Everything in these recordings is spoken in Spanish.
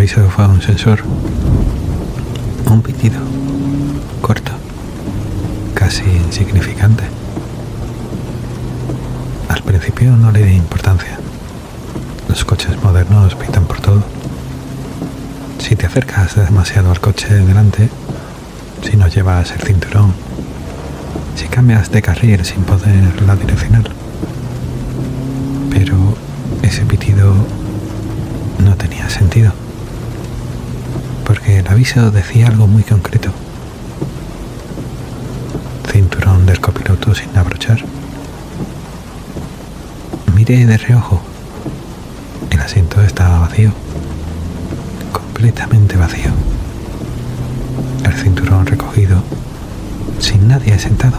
aviso fue un sensor, un pitido corto, casi insignificante. Al principio no le di importancia. Los coches modernos pitan por todo. Si te acercas demasiado al coche de delante, si no llevas el cinturón, si cambias de carril sin poner la direccional. Pero ese pitido no tenía sentido, porque el aviso decía algo muy concreto. Cinturón del copiloto sin abrochar. Miré de reojo. El asiento estaba vacío, completamente vacío. El cinturón recogido, sin nadie sentado.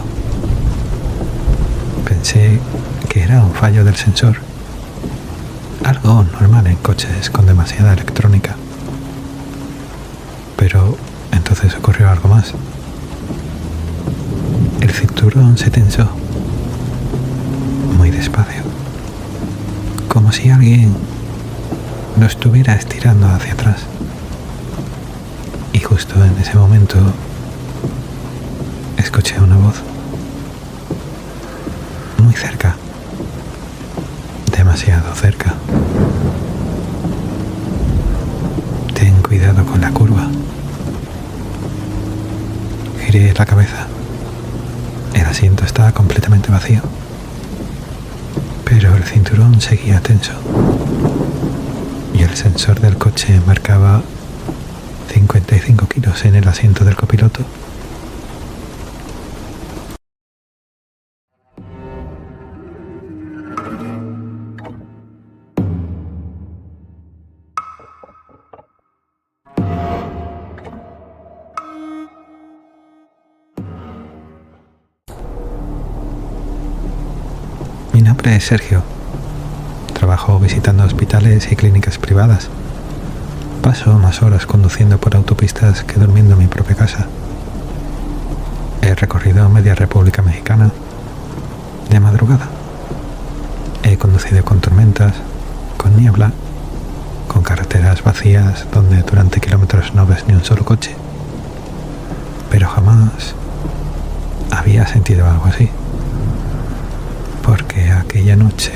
Pensé que era un fallo del sensor, algo normal en coches con demasiada electrónica. Pero entonces ocurrió algo más. El cinturón se tensó, muy despacio, como si alguien lo estuviera estirando hacia atrás. Y justo en ese momento escuché una voz, muy cerca, demasiado cerca. Ten cuidado con la curva. Giré la cabeza. El asiento estaba completamente vacío, pero el cinturón seguía tenso y el sensor del coche marcaba 55 kilos en el asiento del copiloto. Mi nombre es Sergio. Trabajo visitando hospitales y clínicas privadas. Paso más horas conduciendo por autopistas que durmiendo en mi propia casa. He recorrido media República Mexicana de madrugada. He conducido con tormentas, con niebla, con carreteras vacías donde durante kilómetros no ves ni un solo coche. Pero jamás había sentido algo así. Porque aquella noche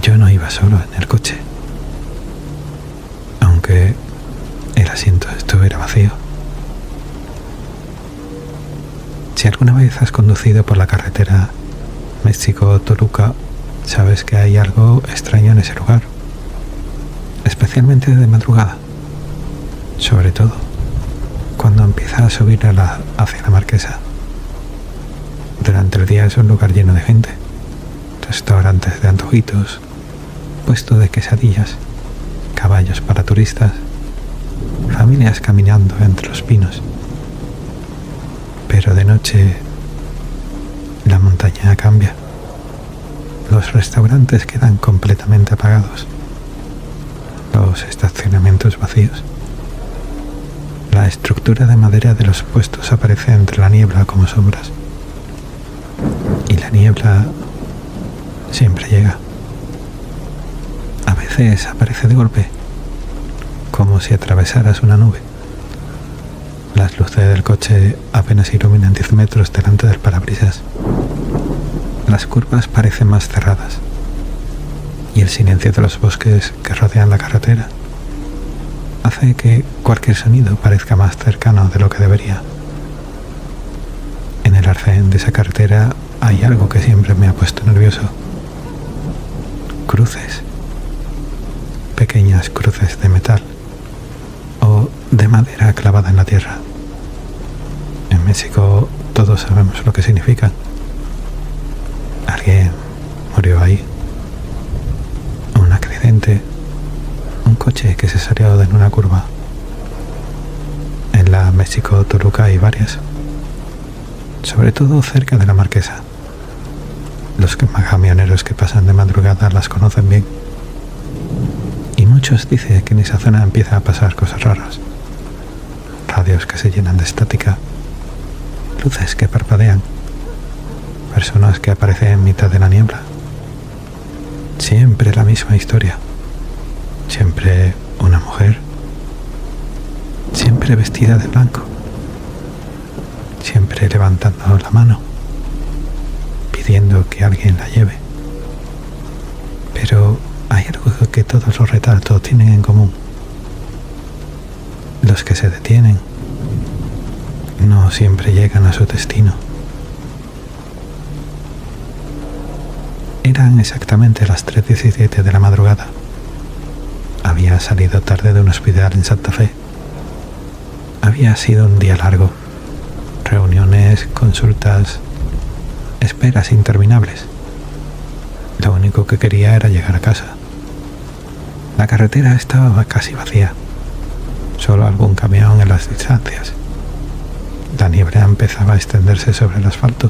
yo no iba solo en el coche, aunque el asiento estuviera vacío. Si alguna vez has conducido por la carretera México-Toluca, sabes que hay algo extraño en ese lugar, especialmente de madrugada, sobre todo cuando empieza a subir hacia la Marquesa. Durante el día es un lugar lleno de gente, restaurantes de antojitos, puesto de quesadillas, caballos para turistas, familias caminando entre los pinos. Pero de noche la montaña cambia. Los restaurantes quedan completamente apagados, los estacionamientos vacíos. La estructura de madera de los puestos aparece entre la niebla como sombras. Y la niebla siempre llega. A veces aparece de golpe, como si atravesaras una nube. Las luces del coche apenas iluminan 10 metros delante del parabrisas. Las curvas parecen más cerradas, y el silencio de los bosques que rodean la carretera hace que cualquier sonido parezca más cercano de lo que debería. En el arcén de esa carretera hay algo que siempre me ha puesto nervioso. Cruces. Pequeñas cruces de metal o de madera clavada en la tierra. En México todos sabemos lo que significan. Alguien murió ahí. Un accidente. Un coche que se salió de una curva. En la México-Toluca hay varias. Sobre todo cerca de la Marquesa. Los camioneros que pasan de madrugada las conocen bien. Y muchos dicen que en esa zona empieza a pasar cosas raras. Radios que se llenan de estática. Luces que parpadean. Personas que aparecen en mitad de la niebla. Siempre la misma historia. Siempre una mujer, siempre vestida de blanco, siempre levantando la mano, pidiendo que alguien la lleve. Pero hay algo que todos los retratos tienen en común. Los que se detienen no siempre llegan a su destino. Eran exactamente las 3:17 de la madrugada. Había salido tarde de un hospital en Santa Fe. Había sido un día largo. Reuniones, consultas, esperas interminables. Lo único que quería era llegar a casa. La carretera estaba casi vacía. Solo algún camión en las distancias. La niebla empezaba a extenderse sobre el asfalto.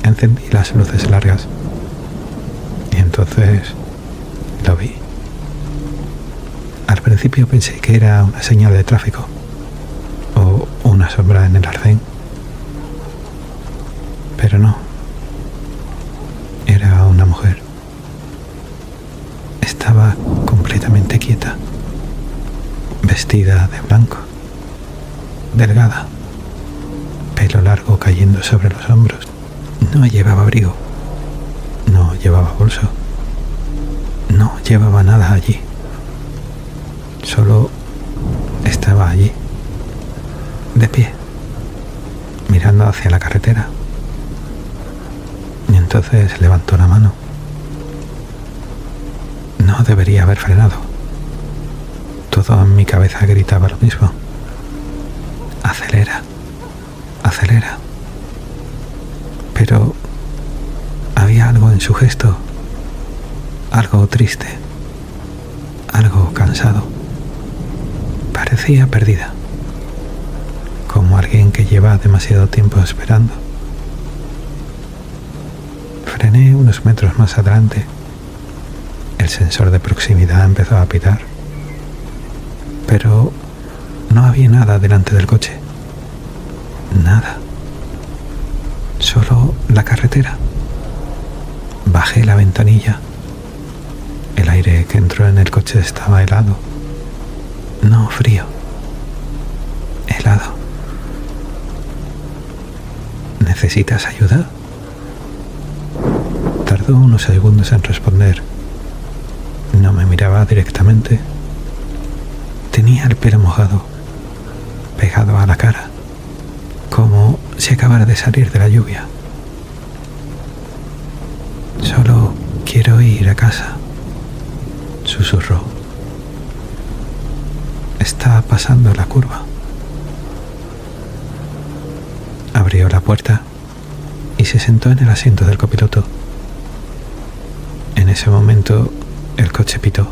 Encendí las luces largas. Y entonces lo vi. Al principio pensé que era una señal de tráfico o una sombra en el arcén. Pero no. Era una mujer. Estaba completamente quieta, vestida de blanco, delgada, pelo largo cayendo sobre los hombros. No llevaba abrigo, no llevaba bolso, no llevaba nada allí. Solo estaba allí, de pie, mirando hacia la carretera. Y entonces levantó la mano. No debería haber frenado. Todo en mi cabeza gritaba lo mismo. Acelera, acelera. Pero había algo en su gesto, algo triste, algo cansado. Parecía perdida, como alguien que lleva demasiado tiempo esperando. Frené unos metros más adelante. El sensor de proximidad empezó a pitar, pero no había nada delante del coche. Nada. Solo la carretera. Bajé la ventanilla. El aire que entró en el coche estaba helado. No frío. Helado. ¿Necesitas ayuda? Tardó unos segundos en responder. No me miraba directamente. Tenía el pelo mojado, pegado a la cara, como si acabara de salir de la lluvia. Solo quiero ir a casa, susurró. Está pasando la curva. Abrió la puerta y se sentó en el asiento del copiloto. En ese momento el coche pitó.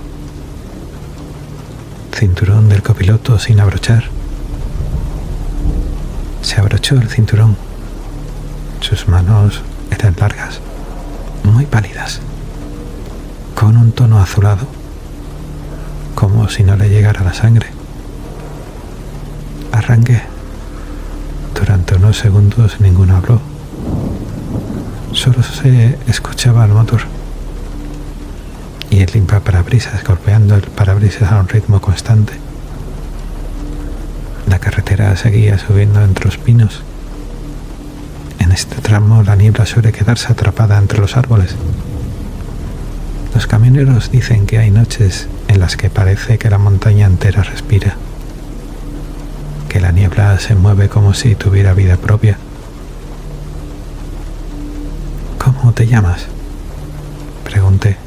Cinturón del copiloto sin abrochar. Se abrochó el cinturón. Sus manos eran largas, muy pálidas, con un tono azulado, como si no le llegara la sangre. Arranqué. Durante unos segundos ninguno habló. Solo se escuchaba el motor y el limpiaparabrisas golpeando el parabrisas a un ritmo constante. La carretera seguía subiendo entre los pinos. En este tramo la niebla suele quedarse atrapada entre los árboles. Los camioneros dicen que hay noches en las que parece que la montaña entera respira, que la niebla se mueve como si tuviera vida propia. ¿Cómo te llamas?, pregunté.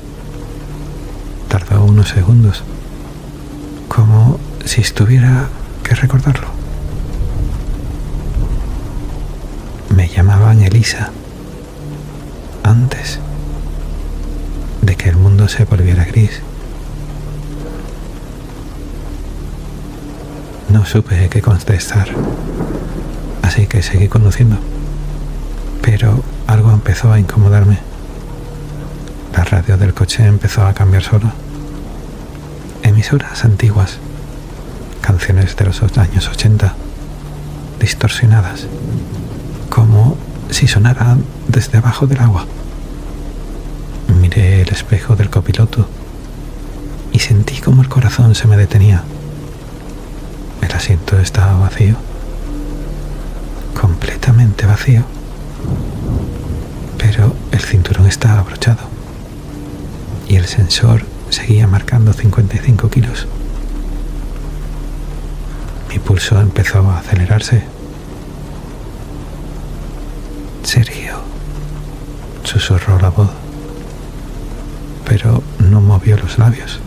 Tardó unos segundos, como si estuviera que recordarlo. Me llamaban Elisa, antes de que el mundo se volviera gris. No supe qué contestar, así que seguí conduciendo. Pero algo empezó a incomodarme. La radio del coche empezó a cambiar sola. Emisoras antiguas, canciones de los años 80, distorsionadas, como si sonaran desde abajo del agua. Miré el espejo del copiloto y sentí como el corazón se me detenía. El asiento estaba vacío, completamente vacío, pero el cinturón estaba abrochado y el sensor seguía marcando 55 kilos. Mi pulso empezó a acelerarse. Sergio, susurró la voz, pero no movió los labios.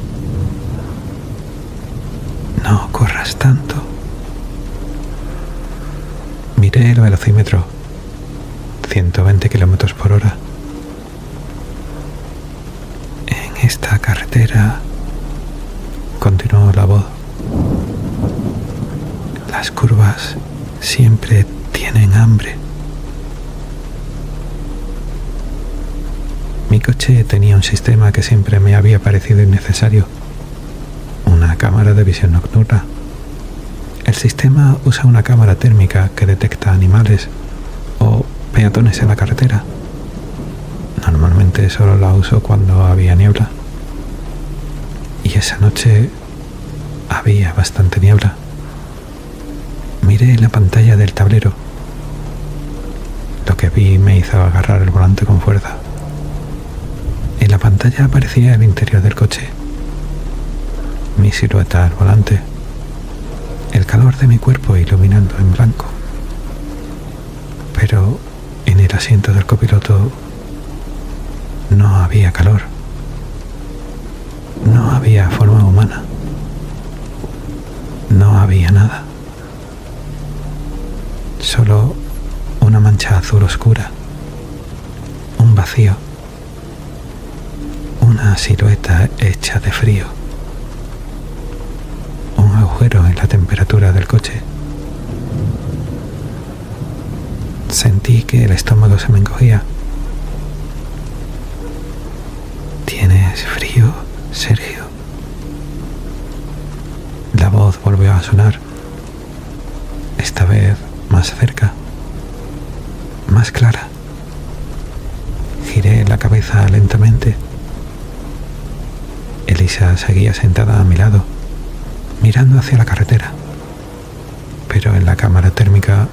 No corras tanto. Miré el velocímetro, 120 kilómetros por hora. En esta carretera, continuó la voz, las curvas siempre tienen hambre. Mi coche tenía un sistema que siempre me había parecido innecesario, una cámara de visión nocturna. El sistema usa una cámara térmica que detecta animales o peatones en la carretera. Normalmente solo la uso cuando había niebla. Y esa noche había bastante niebla. Miré la pantalla del tablero. Lo que vi me hizo agarrar el volante con fuerza. En la pantalla aparecía el interior del coche, mi silueta al volante, el calor de mi cuerpo iluminando en blanco. Pero en el asiento del copiloto no había calor, no había forma humana, no había nada, solo una mancha azul oscura, un vacío. Una silueta hecha de frío, un agujero en la temperatura del coche. Sentí que el estómago se me encogía. ¿Tienes frío, Sergio? La voz volvió a sonar, esta vez más cerca, más clara. Giré la cabeza lentamente. Elisa seguía sentada a mi lado, mirando hacia la carretera, pero en la cámara térmica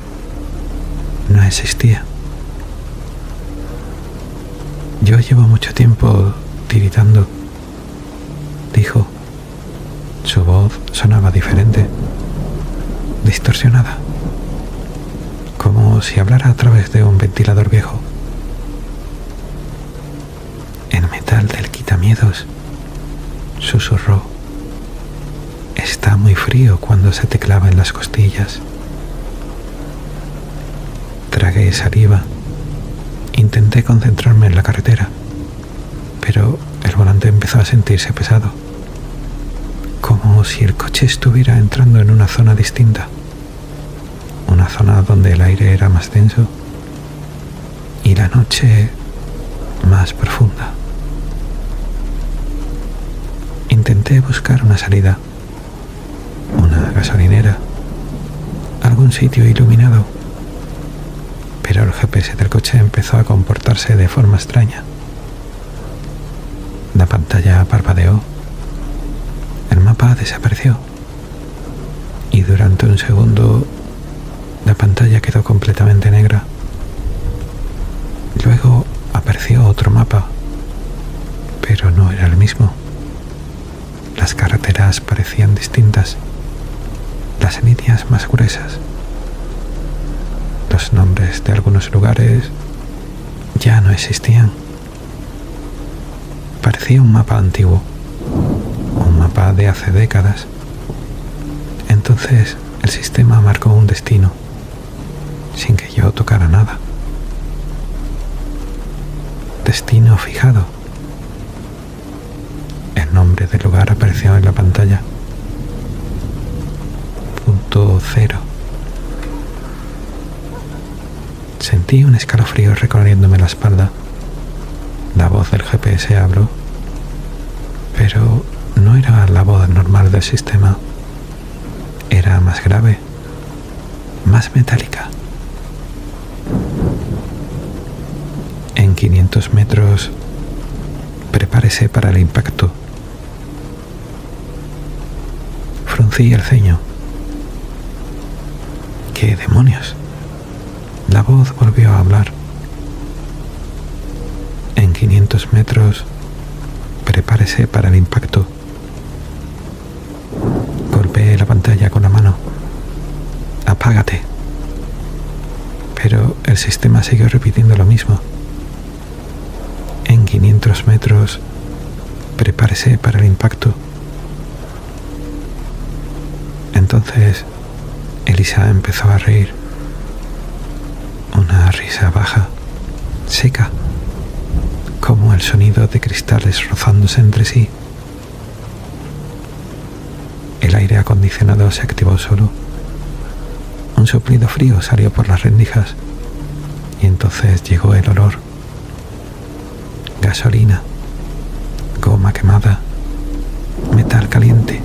no existía. Yo llevo mucho tiempo tiritando, dijo. Su voz sonaba diferente, distorsionada, como si hablara a través de un ventilador viejo. El metal del quitamiedos, susurró, está muy frío cuando se te clava en las costillas. Tragué saliva. Intenté concentrarme en la carretera, pero el volante empezó a sentirse pesado, como si el coche estuviera entrando en una zona distinta, una zona donde el aire era más denso y la noche más profunda. Intenté buscar una salida, una gasolinera, algún sitio iluminado, pero el GPS del coche empezó a comportarse de forma extraña. La pantalla parpadeó, el mapa desapareció y durante un segundo la pantalla quedó completamente negra. Luego apareció otro mapa, pero no era el mismo. Las carreteras parecían distintas, las líneas más gruesas. Los nombres de algunos lugares ya no existían. Parecía un mapa antiguo, un mapa de hace décadas. Entonces el sistema marcó un destino, sin que yo tocara nada. Destino fijado. El nombre del lugar apareció en la pantalla. Punto 0. Sentí un escalofrío recorriéndome la espalda. La voz del GPS habló, pero no era la voz normal del sistema. Era más grave, más metálica. En 500 metros, prepárese para el impacto. Fruncí el ceño. ¿Qué demonios? La voz volvió a hablar. En 500 metros, prepárese para el impacto. Golpeé la pantalla con la mano. Apágate. Pero el sistema siguió repitiendo lo mismo. En 500 metros, prepárese para el impacto. Entonces, Elisa empezó a reír. Una risa baja, seca, como el sonido de cristales rozándose entre sí. El aire acondicionado se activó solo. Un soplido frío salió por las rendijas y entonces llegó el olor. Gasolina, goma quemada, metal caliente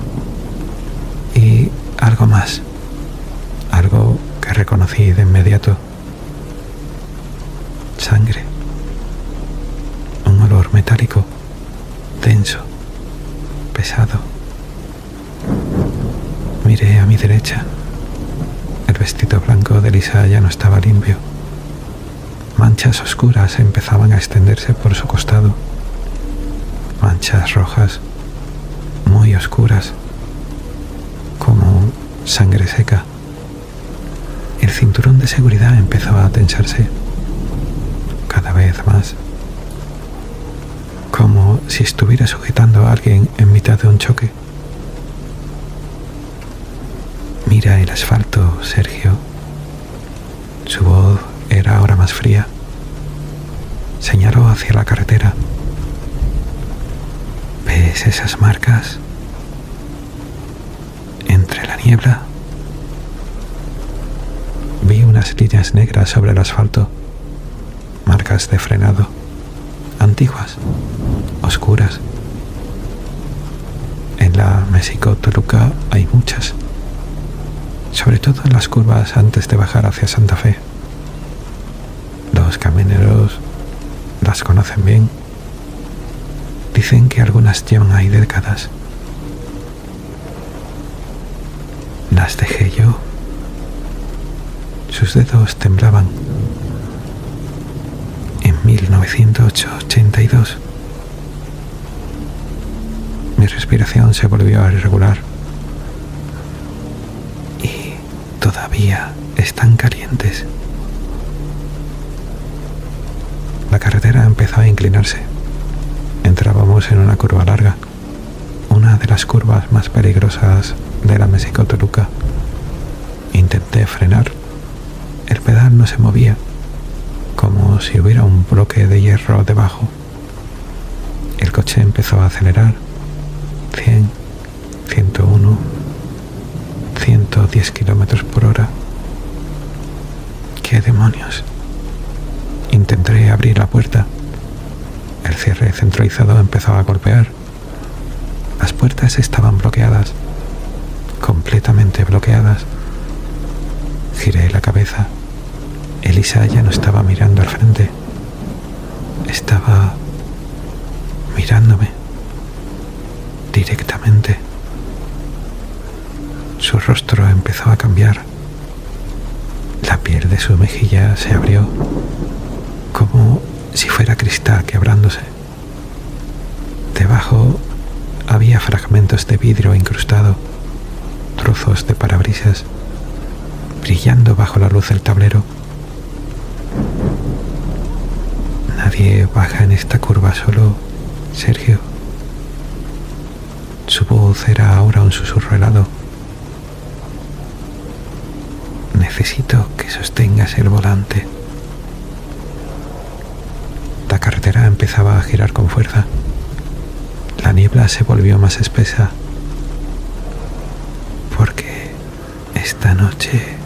y algo más, algo que reconocí de inmediato. Sangre. Un olor metálico, denso, pesado. Miré a mi derecha. El vestido blanco de Elisa ya no estaba limpio. Manchas oscuras empezaban a extenderse por su costado. Manchas rojas, muy oscuras, como sangre seca. El cinturón de seguridad empezó a tensarse cada vez más, como si estuviera sujetando a alguien en mitad de un choque. Mira el asfalto, Sergio. Su voz era ahora más fría. Señaló hacia la carretera. ¿Ves esas marcas? Entre la niebla. Vi unas líneas negras sobre el asfalto. Marcas de frenado. Antiguas. Oscuras. En la México-Toluca hay muchas. Sobre todo en las curvas antes de bajar hacia Santa Fe. Los camioneros las conocen bien. Dicen que algunas llevan ahí décadas. Las dejé yo. Sus dedos temblaban. En 1982. Mi respiración se volvió a irregular. Y todavía están calientes. La carretera empezó a inclinarse. Entrábamos en una curva larga, una de las curvas más peligrosas de la México-Toluca. Intenté frenar. El pedal no se movía, como si hubiera un bloque de hierro debajo. El coche empezó a acelerar. 100, 101, 110 kilómetros por hora. ¿Qué demonios? Intenté abrir la puerta. El cierre centralizado empezó a golpear. Las puertas estaban bloqueadas, completamente bloqueadas. Giré la cabeza. Elisa ya no estaba mirando al frente. Estaba mirándome directamente. Su rostro empezó a cambiar. La piel de su mejilla se abrió, como si fuera cristal quebrándose. Debajo había fragmentos de vidrio incrustado, trozos de parabrisas, brillando bajo la luz del tablero. Nadie baja en esta curva solo, Sergio. Su voz era ahora un susurro helado. Necesito que sostengas el volante. La carretera empezaba a girar con fuerza. La niebla se volvió más espesa. Porque esta noche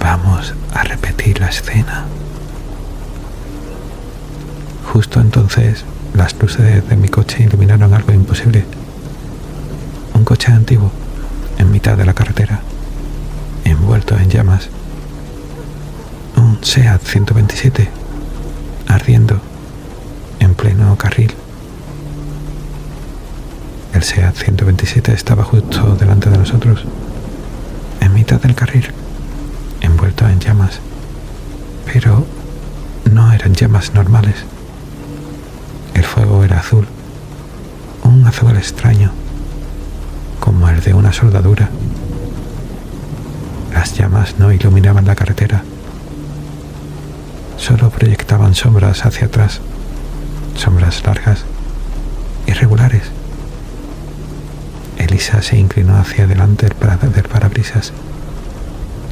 vamos a repetir la escena. Justo entonces, las luces de mi coche iluminaron algo imposible. Un coche antiguo, en mitad de la carretera, envuelto en llamas. Un SEAT 127, ardiendo, en pleno carril. El SEAT 127 estaba justo delante de nosotros, en mitad del carril, envuelto en llamas, pero no eran llamas normales. El fuego era azul, un azul extraño, como el de una soldadura. Las llamas no iluminaban la carretera, solo proyectaban sombras hacia atrás, sombras largas, irregulares. Elisa se inclinó hacia adelante del parabrisas.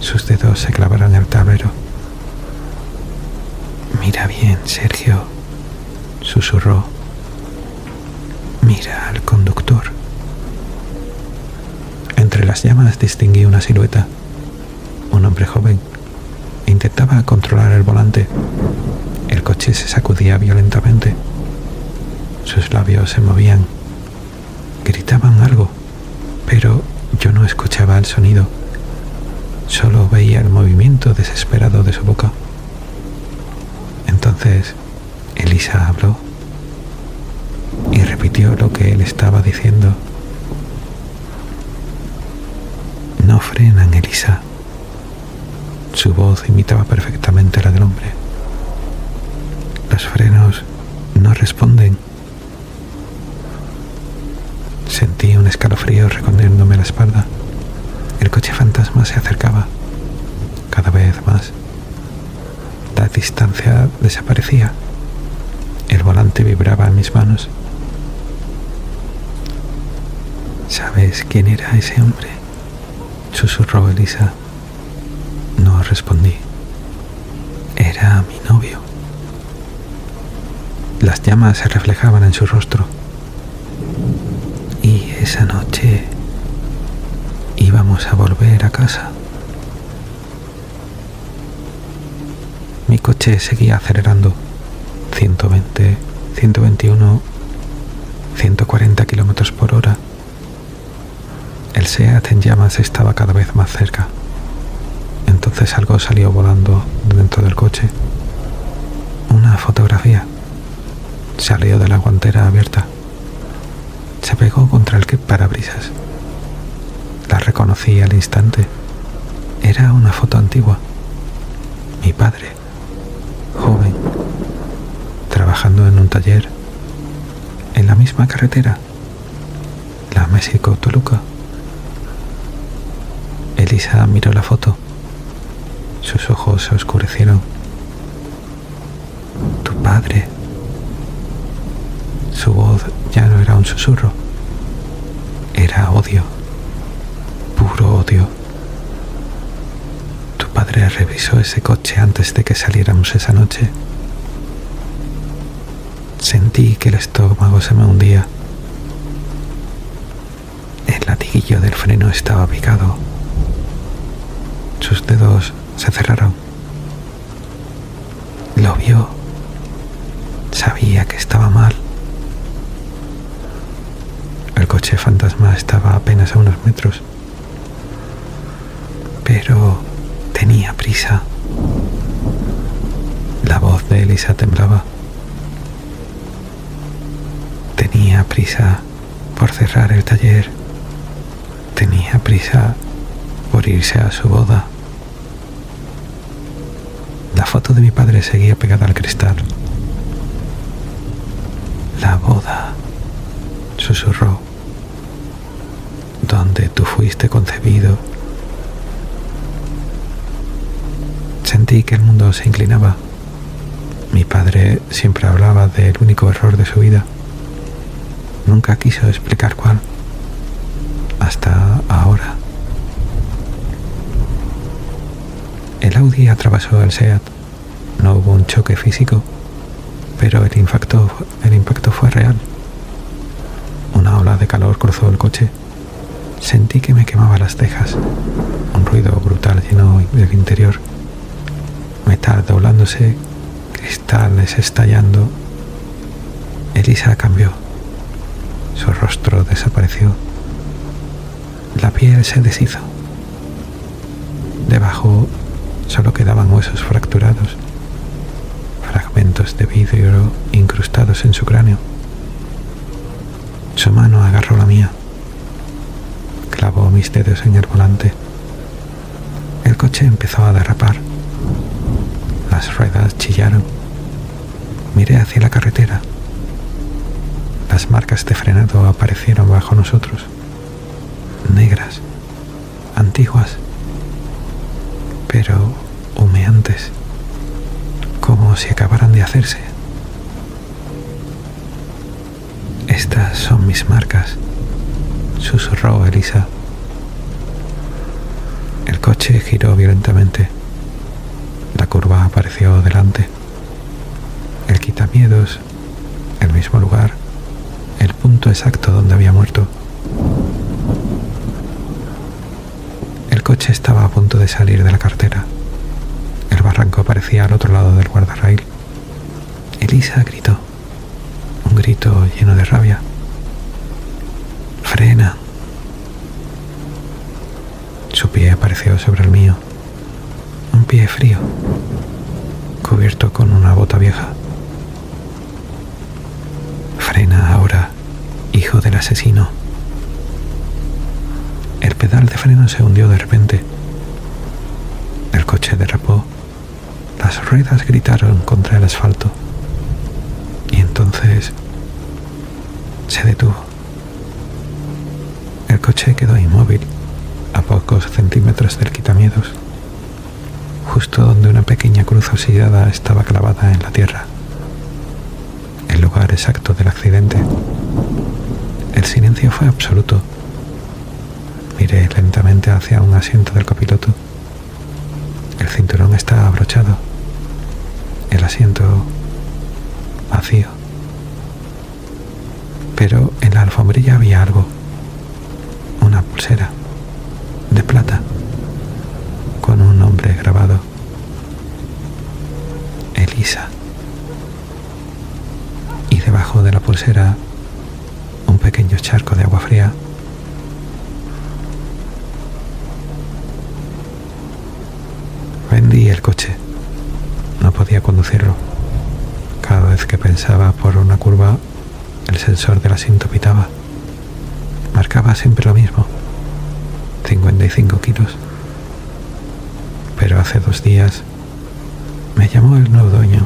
Sus dedos se clavaron en el tablero. «Mira bien, Sergio», susurró. «Mira al conductor». Entre las llamas distinguí una silueta. Un hombre joven. Intentaba controlar el volante. El coche se sacudía violentamente. Sus labios se movían. Gritaban algo, pero yo no escuchaba el sonido. Solo veía el movimiento desesperado de su boca. Entonces, Elisa habló y repitió lo que él estaba diciendo. «No frenan, Elisa». Su voz imitaba perfectamente la del hombre. «Los frenos no responden». Sentí un escalofrío recorriéndome la espalda. El coche fantasma se acercaba, cada vez más. La distancia desaparecía. El volante vibraba en mis manos. «¿Sabes quién era ese hombre?», susurró Elisa. No respondí. Era mi novio. Las llamas se reflejaban en su rostro. Y esa noche íbamos a volver a casa. Mi coche seguía acelerando. 120, 121, 140 kilómetros por hora. El SEAT en llamas estaba cada vez más cerca. Entonces algo salió volando dentro del coche. Una fotografía. Salió de la guantera abierta. Se pegó contra el parabrisas. La reconocí al instante. Era una foto antigua. Mi padre, joven, trabajando en un taller, en la misma carretera, la México-Toluca. Elisa miró la foto. Sus ojos se oscurecieron. «Tu padre». Su voz ya no era un susurro. Era odio. Puro odio. «Tu padre revisó ese coche antes de que saliéramos esa noche». Sentí que el estómago se me hundía. El latiguillo del freno estaba picado. Sus dedos se cerraron. Lo vio. Sabía que estaba mal. El coche fantasma estaba apenas a unos metros. Pero tenía prisa. La voz de Elisa temblaba. Tenía prisa por cerrar el taller. Tenía prisa por irse a su boda. La foto de mi padre seguía pegada al cristal. «La boda», susurró, «donde tú fuiste concebido». Sentí que el mundo se inclinaba. Mi padre siempre hablaba del único error de su vida. Nunca quiso explicar cuál. Hasta ahora. El Audi atravesó el SEAT. No hubo un choque físico, pero el impacto fue real. Una ola de calor cruzó el coche. Sentí que me quemaba las cejas. Un ruido brutal llenó el interior. Metal doblándose, cristales estallando. Elisa cambió. Su rostro desapareció. La piel se deshizo. Debajo solo quedaban huesos fracturados, fragmentos de vidrio incrustados en su cráneo. Su mano agarró la mía, clavó mis dedos en el volante. El coche empezó a derrapar. Las ruedas chillaron. Miré hacia la carretera. Las marcas de frenado aparecieron bajo nosotros, negras, antiguas, pero humeantes, como si acabaran de hacerse. Estas son mis marcas, susurró Elisa. El coche giró violentamente. La curva apareció delante. El quitamiedos, el mismo lugar, el punto exacto donde había muerto. El coche estaba a punto de salir de la carretera. El barranco aparecía al otro lado del guardarraíl. Elisa gritó, un grito lleno de rabia. ¡Frena! Su pie apareció sobre el mío, un pie frío, cubierto con una bota vieja. Frena ahora, hijo del asesino. El pedal de freno se hundió de repente. El coche derrapó. Las ruedas gritaron contra el asfalto. Y entonces se detuvo. El coche quedó inmóvil, a pocos centímetros del quitamiedos, justo donde una pequeña cruz oxidada estaba clavada en la tierra. El lugar exacto del accidente. El silencio fue absoluto. Miré lentamente hacia un asiento del copiloto. El cinturón estaba abrochado. El asiento vacío. Pero en la alfombrilla había algo. Una pulsera de plata con un nombre grabado. Elisa. Y debajo de la pulsera un pequeño charco de agua fría. Vendí el coche. No podía conducirlo. Cada vez que pensaba por una curva, el sensor del asiento pitaba. Marcaba siempre lo mismo, 55 kilos. Pero hace 2 días me llamó el nuevo dueño.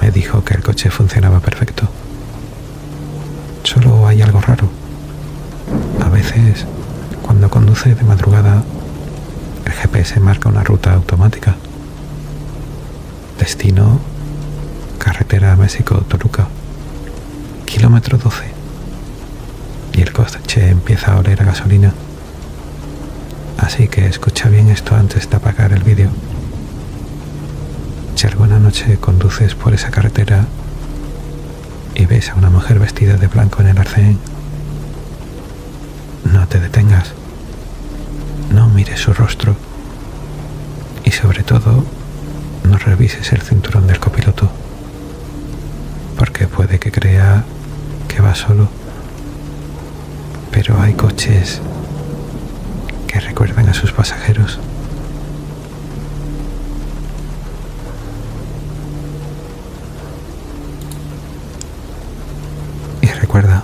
Me dijo que el coche funcionaba perfecto. Solo hay algo raro. A veces, cuando conduce de madrugada, el GPS marca una ruta automática. Destino: carretera México-Toluca, kilómetro 12. Y el coche empieza a oler a gasolina. Así que escucha bien esto antes de apagar el vídeo. Si alguna noche conduces por esa carretera y ves a una mujer vestida de blanco en el arcén, no te detengas. No mires su rostro. Y sobre todo, no revises el cinturón del copiloto, porque puede que crea que va solo. Pero hay coches que recuerdan a sus pasajeros. Y recuerda,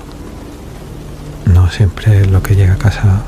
no siempre lo que llega a casa